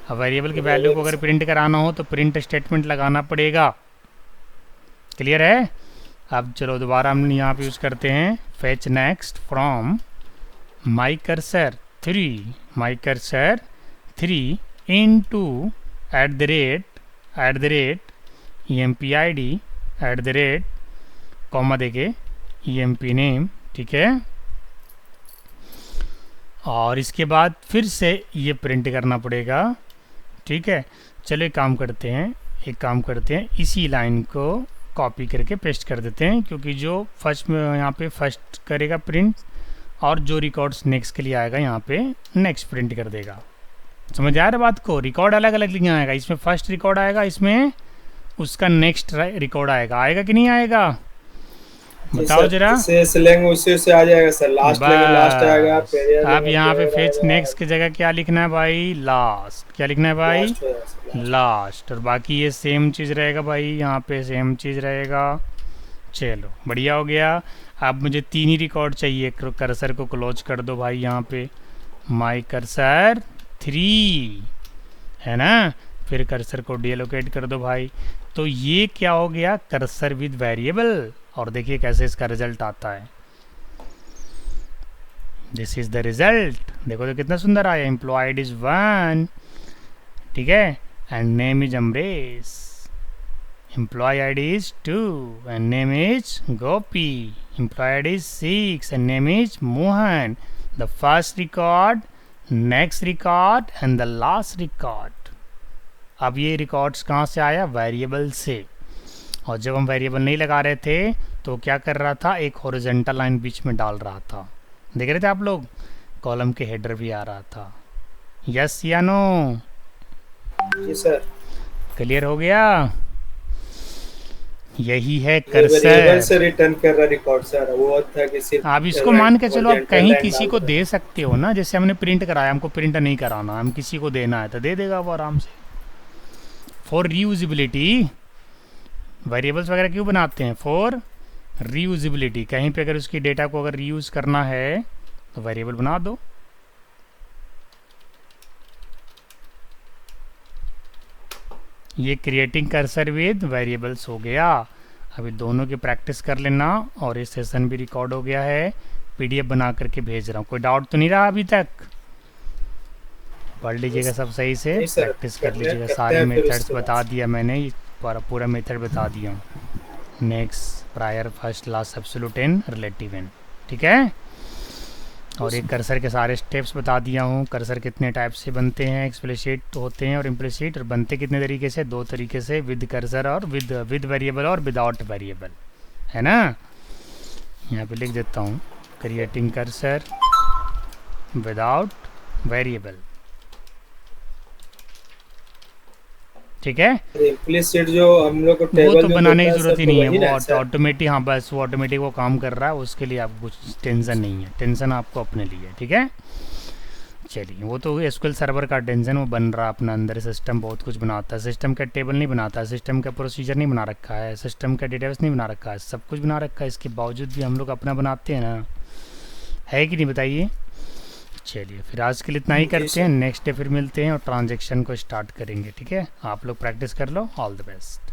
Speaker 1: अब वेरिएबल की वैल्यू को अगर प्रिंट कराना हो तो प्रिंट स्टेटमेंट लगाना पड़ेगा। क्लियर है? अब चलो दोबारा हम यहाँ पे यूज़ करते हैं, fetch next from my cursor 3 into @empid comma देके emp नेम, ठीक है। और इसके बाद फिर से ये प्रिंट करना पड़ेगा, ठीक है। चलो एक काम करते हैं, इसी लाइन को कॉपी करके पेस्ट कर देते हैं, क्योंकि जो फर्स्ट में यहाँ पे फर्स्ट करेगा प्रिंट, और जो रिकॉर्ड्स नेक्स्ट के लिए आएगा यहाँ पे नेक्स्ट प्रिंट कर देगा। समझ आ रहा है बात को? रिकॉर्ड अलग अलग लिखना आएगा, इसमें फर्स्ट रिकॉर्ड आएगा, इसमें उसका नेक्स्ट रिकॉर्ड आएगा कि नहीं आएगा, बताओ जरा।
Speaker 2: उसी से आ जाएगा सर, लास्ट आएगा।
Speaker 1: अब यहाँ पे फेच नेक्स्ट की जगह क्या लिखना है भाई, लास्ट। क्या लिखना है भाई, लास्ट। और बाकी ये सेम चीज़ रहेगा भाई, यहाँ पे सेम चीज़ रहेगा। चलो बढ़िया हो गया। अब मुझे 3 ही रिकॉर्ड चाहिए, कर्सर को क्लोज कर दो भाई, यहाँ पे माई कर्सर 3 है ना, फिर कर्सर को डीलोकेट कर दो भाई। तो ये क्या हो गया, कर्सर विद वेरिएबल। और देखिए कैसे इसका रिजल्ट आता है, दिस इज द रिजल्ट। देखो तो कितना सुंदर आया, एम्प्लॉयड इज 1, ठीक है, and name is Amresh. Employee ID is 2 and name is Gopi. Employee ID is 6 and name is Mohan. The first record, next record and the last record. अब ये रिकॉर्ड्स कहाँ से आया, वेरिएबल से। और जब हम वेरिएबल नहीं लगा रहे थे तो क्या कर रहा था, एक हॉरिजॉन्टल लाइन बीच में डाल रहा था, देख रहे थे आप लोग, कॉलम के हेडर भी आ रहा था। यस या नो?
Speaker 2: जी सर।
Speaker 1: क्लियर हो गया? यही है
Speaker 2: वेरिएबल से
Speaker 1: कर्सर।
Speaker 2: रिटर्न कर रहा रिकॉर्ड सर, वो था कि सिर्फ
Speaker 1: आप इसको मान के चलो, आप कहीं किसी को दे सकते हो ना, जैसे हमने प्रिंट कराया, हमको प्रिंट नहीं कराना, हम किसी को देना है तो दे देगा वो आराम से। फॉर रीयूजिबिलिटी वेरिएबल्स वगैरह क्यों बनाते हैं? फॉर रीयूजिबिलिटी, कहीं पे अगर उसकी डेटा को अगर रीयूज़ करना है तो वेरिएबल बना दो। ये क्रिएटिंग कर्सर विद वेरिएबल्स हो गया। अभी दोनों की प्रैक्टिस कर लेना, और ये सेशन भी रिकॉर्ड हो गया है, पीडीएफ बना करके भेज रहा हूँ। कोई डाउट तो नहीं रहा अभी तक? पढ़ लीजिएगा सब सही से,
Speaker 2: नहीं सर,
Speaker 1: प्रैक्टिस कर
Speaker 2: करते
Speaker 1: लीजिएगा।
Speaker 2: हैं
Speaker 1: सारे
Speaker 2: फिर
Speaker 1: मेथड्स
Speaker 2: उसके बाद।
Speaker 1: बता दिया मैंने, ये पूरा मेथड बता दिया हूँ। Next, prior, first, last, absolute and relative and, ठीक है। और एक कर्सर के सारे स्टेप्स बता दिया हूँ। कर्सर कितने टाइप से बनते हैं, एक्सप्लिसिट होते हैं और इम्प्लिसिट, और बनते कितने तरीके से? 2 तरीके से, विद कर्सर और विद वेरिएबल और विदाउट वेरिएबल, है ना। यहाँ पे लिख देता हूँ, क्रिएटिंग कर्सर विदाउट वेरिएबल, ठीक है।
Speaker 2: इम्प्लिसिट जो हम लोग को
Speaker 1: वो
Speaker 2: टेबल
Speaker 1: तो
Speaker 2: में
Speaker 1: बनाने की
Speaker 2: देता है
Speaker 1: ज़रूरत
Speaker 2: सर,
Speaker 1: ही
Speaker 2: तो
Speaker 1: नहीं है,
Speaker 2: वही
Speaker 1: वो
Speaker 2: ना सर?
Speaker 1: ऑटोमेटिक, हाँ बस वो ऑटोमेटिक वो काम कर रहा है, उसके लिए आपको कुछ टेंशन नहीं है। टेंशन आपको अपने लिए, ठीक है। चलिए, वो तो एसक्यूएल सर्वर का टेंशन, वो बन रहा अपना अंदर। सिस्टम बहुत कुछ बनाता है, सिस्टम का टेबल नहीं बनाता, सिस्टम का प्रोसीजर नहीं बना रखा है, सिस्टम का डेटाबेस नहीं बना रखा है, सब कुछ बना रखा है। इसके बावजूद भी हम लोग अपना बनाते हैं ना, है कि नहीं बताइए। चलिए, फिर आज के लिए इतना ही
Speaker 2: जी
Speaker 1: करते
Speaker 2: सर।
Speaker 1: हैं, नेक्स्ट डे फिर मिलते हैं और ट्रांजेक्शन को स्टार्ट करेंगे, ठीक है। आप लोग प्रैक्टिस कर लो, ऑल द बेस्ट।